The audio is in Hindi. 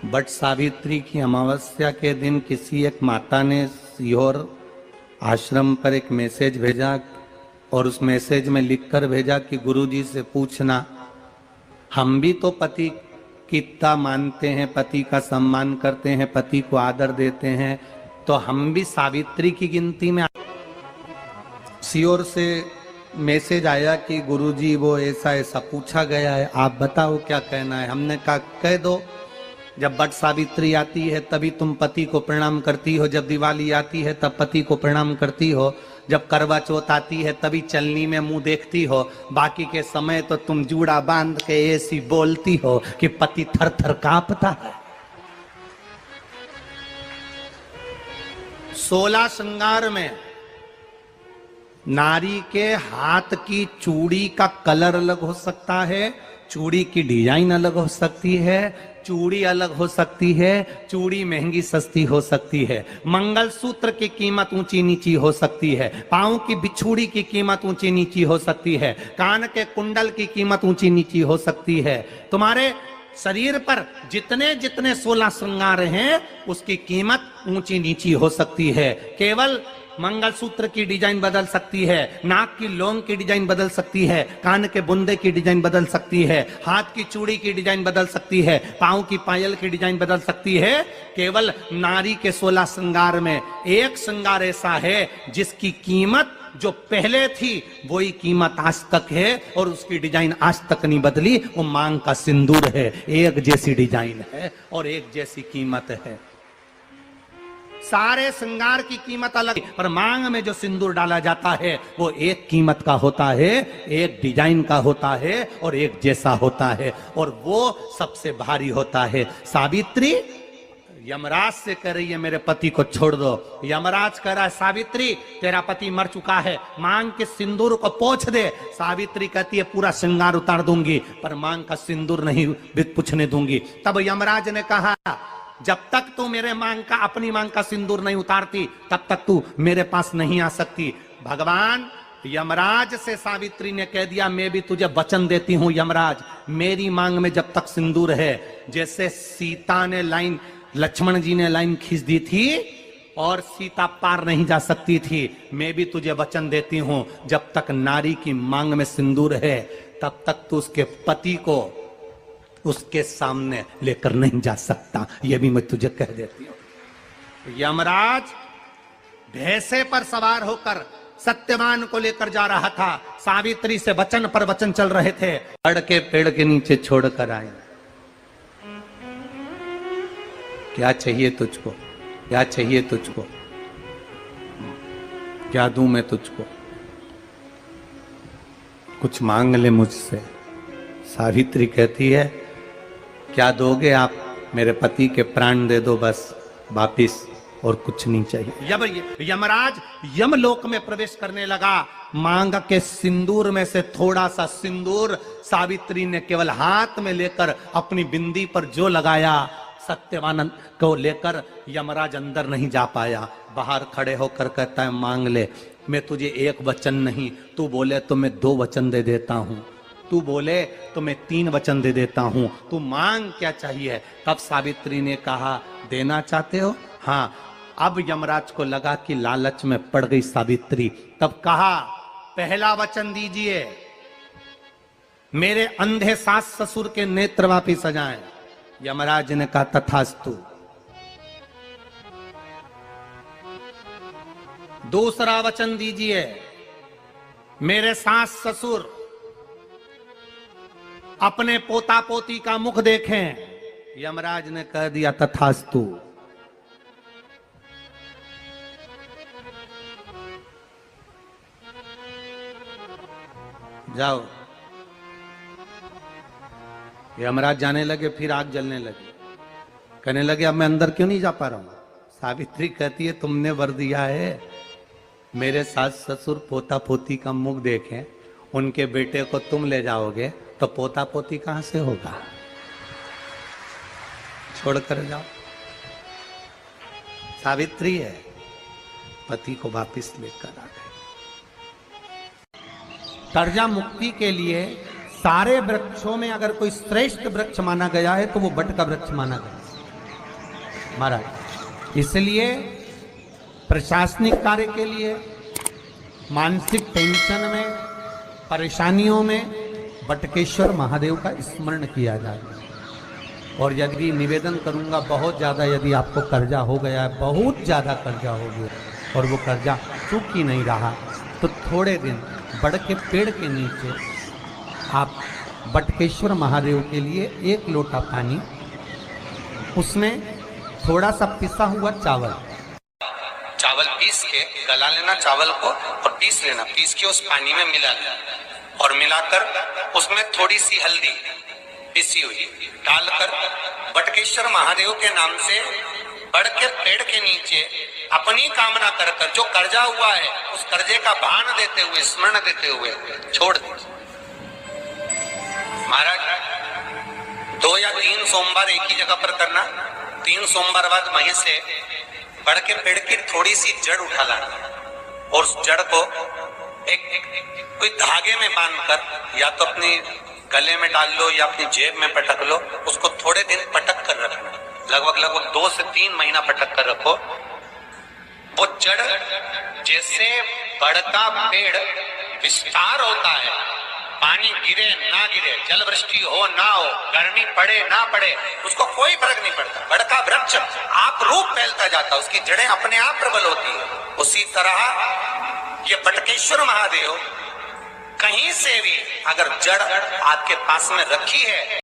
बट सावित्री की अमावस्या के दिन किसी एक माता ने सीहोर आश्रम पर एक मैसेज भेजा और उस मैसेज में लिखकर भेजा कि गुरुजी से पूछना, हम भी तो पति की इतना मानते हैं, पति का सम्मान करते हैं, पति को आदर देते हैं, तो हम भी सावित्री की गिनती में। सीहोर से मैसेज आया कि गुरुजी वो ऐसा ऐसा पूछा गया है, आप बताओ क्या कहना है। हमने कहा कह दो, जब बट सावित्री आती है तभी तुम पति को प्रणाम करती हो, जब दिवाली आती है तब पति को प्रणाम करती हो, जब करवा चौथ आती है तभी चलनी में मुंह देखती हो, बाकी के समय तो तुम जूड़ा बांध के ऐसी बोलती हो कि पति थर थर कांपता है। 16 श्रृंगार में नारी के हाथ की चूड़ी का कलर अलग हो सकता है, चूड़ी की डिजाइन अलग हो सकती है, चूड़ी अलग हो सकती है, चूड़ी महंगी सस्ती हो सकती है, मंगलसूत्र की कीमत ऊंची नीची हो सकती है, पांव की बिछुड़ी की कीमत ऊंची नीची हो सकती है, कान के कुंडल की कीमत ऊंची नीची हो सकती है। तुम्हारे शरीर पर जितने जितने 16 श्रृंगार हैं उसकी कीमत ऊंची नीची हो सकती है। केवल मंगलसूत्र की डिजाइन बदल सकती है, नाक की लौंग की डिजाइन बदल सकती है, कान के बुंदे की डिजाइन बदल सकती है, हाथ की चूड़ी की डिजाइन बदल सकती है, पांव की पायल की डिजाइन बदल सकती है। केवल नारी के 16 श्रृंगार में एक श्रृंगार ऐसा है जिसकी कीमत जो पहले थी वही कीमत आज तक है और उसकी डिजाइन आज तक नहीं बदली। वो मांग का सिंदूर है, एक जैसी डिजाइन है और एक जैसी कीमत है। सारे श्रृंगार की कीमत अलग, पर मांग में जो सिंदूर डाला जाता है वो एक कीमत का होता है, एक डिजाइन का होता है और एक जैसा होता है और वो सबसे भारी होता है। सावित्री यमराज से कह रही है मेरे पति को छोड़ दो। यमराज कह रहा है सावित्री तेरा पति मर चुका है, मांग के सिंदूर को पोंछ दे। सावित्री कहती है पूरा श्रृंगार उतार दूंगी पर मांग का सिंदूर नहीं पूछने दूंगी। तब यमराज ने कहा जब तक तू मेरे मांग का अपनी मांग का सिंदूर नहीं उतारती तब तक तू मेरे पास नहीं आ सकती। भगवान यमराज से सावित्री ने कह दिया मैं भी तुझे वचन देती हूं यमराज, मेरी मांग में जब तक सिंदूर है, जैसे सीता ने लाइन, लक्ष्मण जी ने लाइन खींच दी थी और सीता पार नहीं जा सकती थी, मैं भी तुझे वचन देती हूं जब तक नारी की मांग में सिंदूर है तब तक तू उसके पति को उसके सामने लेकर नहीं जा सकता। यह भी मैं तुझे कह देती हूं। यमराज भैंसे पर सवार होकर सत्यवान को लेकर जा रहा था, सावित्री से वचन पर वचन चल रहे थे। पेड़ के पेड़ के नीचे छोड़कर आए, क्या चाहिए तुझको, क्या चाहिए तुझको, क्या दूं मैं तुझको, कुछ मांग ले मुझसे। सावित्री कहती है क्या दोगे आप, मेरे पति के प्राण दे दो बस वापिस, और कुछ नहीं चाहिए। जब यमराज यमलोक में प्रवेश करने लगा, मांग के सिंदूर में से थोड़ा सा सिंदूर सावित्री ने केवल हाथ में लेकर अपनी बिंदी पर जो लगाया, सत्यवान को लेकर यमराज अंदर नहीं जा पाया। बाहर खड़े होकर कहता है मांग ले, मैं तुझे एक वचन नहीं, तू बोले तो मैं 2 वचन दे देता हूं, तू बोले तो मैं 3 वचन दे देता हूं, तू मांग क्या चाहिए। तब सावित्री ने कहा देना चाहते हो, हाँ। अब यमराज को लगा कि लालच में पड़ गई सावित्री, तब कहा पहला वचन दीजिए, मेरे अंधे सास ससुर के नेत्र वापिस आ जाएं। यमराज ने कहा तथास्तु। दूसरा वचन दीजिए, मेरे सास ससुर अपने पोता पोती का मुख देखें। यमराज ने कह दिया तथास्तु। जाओ। यमराज जाने लगे, फिर आग जलने लगी, कहने लगे अब मैं अंदर क्यों नहीं जा पा रहा हूं। सावित्री कहती है तुमने वर दिया है मेरे सास ससुर पोता पोती का मुख देखें, उनके बेटे को तुम ले जाओगे तो पोता पोती कहां से होगा, छोड़कर जाओ। सावित्री है, पति को वापिस लेकर आ गए। कर्जा मुक्ति के लिए सारे वृक्षों में अगर कोई श्रेष्ठ वृक्ष माना गया है तो वो बट का वृक्ष माना गया। महाराज। इसलिए प्रशासनिक कार्य के लिए, मानसिक टेंशन में, परेशानियों में बटकेश्वर महादेव का स्मरण किया जाए। और यदि निवेदन करूंगा, बहुत ज़्यादा यदि आपको कर्जा हो गया है, बहुत ज़्यादा कर्जा हो गया और वो कर्जा चूक ही नहीं रहा, तो थोड़े दिन बड़ के पेड़ के नीचे आप बटकेश्वर महादेव के लिए 1 लोटा पानी, उसमें थोड़ा सा पिसा हुआ चावल पीस के गला लेना चावल को और पीस लेना, पीस के उस पानी में मिला लेना और मिलाकर उसमें थोड़ी सी हल्दी पिसी हुई डालकर बटकेश्वर महादेव के नाम से बड़ के पेड़ के नीचे अपनी कामना कर कर जो कर्जा हुआ है उस कर्जे का भान देते हुए, स्मरण देते हुए छोड़ दीजिए। महाराज 2 या 3 सोमवार एक ही जगह पर करना, 3 सोमवार बाद वहीं से बड़ के पेड़ की थोड़ी सी जड़ उठा लाना और उस जड़ को एक कोई धागे में बांधकर या तो अपनी गले में डाल लो या अपनी जेब में पटक लो, उसको थोड़े दिन पटक कर रखना, लगभग 2 से 3 महीना पटक कर रखो। वो जड़ जैसे बड़ का पेड़ विस्तार होता है, पानी गिरे ना गिरे, जल वृष्टि हो ना हो, गर्मी पड़े ना पड़े, उसको कोई फर्क नहीं पड़ता। बड़ का वृक्ष आप रूप फैलता जाता, उसकी जड़ें अपने आप प्रबल होती है। उसी तरह ये बटकेश्वर महादेव कहीं से भी अगर जड़ आपके पास में रखी है